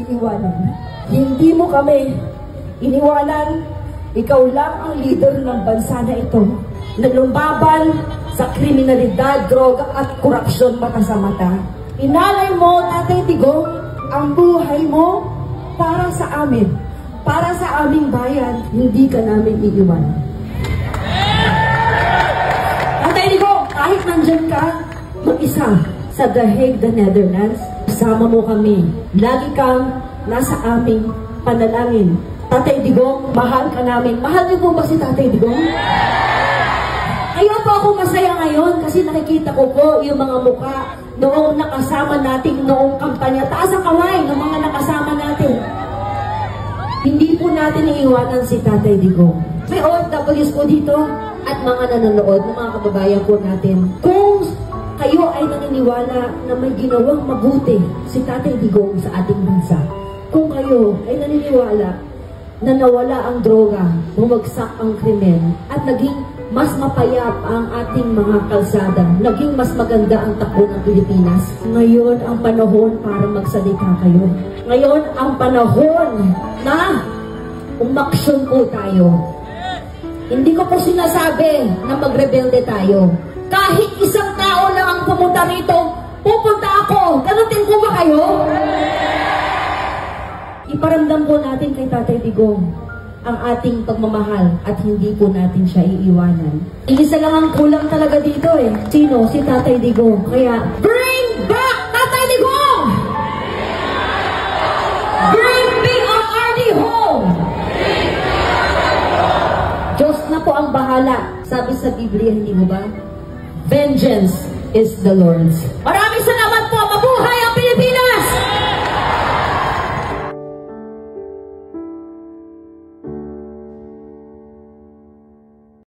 iiwanan. Hindi mo kami iniwanan. Ikaw lang ang leader ng bansa na ito na lumaban sa kriminalidad, droga at korupsyon mata sa mata. Inalay mo, Tatay Digong, ang buhay mo para sa amin, para sa aming bayan. Hindi ka namin iiwanan. Tatay Digong, kahit nandyan ka mag-isa sa The Hague, the Netherlands, kasama mo kami. Lagi kang nasa aming panalangin. Tatay Digong, mahal ka namin. Mahal niyo po ba si Tatay Digong? Kaya po ako masaya ngayon kasi nakikita ko po yung mga mukha noong nakasama natin noong kampanya. Taas ang kamay ng mga nakasama natin. Hindi po natin iiwanan si Tatay Digong. May OFWs po dito at mga nanonood ng mga kababayan po natin. Kung kayo ay naniniwala na may ginawang mabuti si Tatay Digong sa ating bansa, kung kayo ay naniniwala na nawala ang droga, bumagsak ang krimen, at naging mas mapayap ang ating mga kalsada, naging mas maganda ang takbo ng Pilipinas. Ngayon ang panahon para magsalita kayo. Ngayon ang panahon na umaksyon po tayo. Hindi ko po sinasabi na magrebelde tayo. Kahit isang tao lang ang pumunta rito, pupunta ako. Ganutin ko ba kayo? Iparamdam po natin kay Tatay Digong ang ating pagmamahal at hindi po natin siya iiwanan. Isa lang ang kulang talaga dito eh. Sino? Si Tatay Digong. Kaya, bring back Tatay Digong! Bring PRRD home! Diyos na po ang bahala. Sabi sa Biblia, hindi mo ba? Vengeance is the Lord's. Maraming salamat!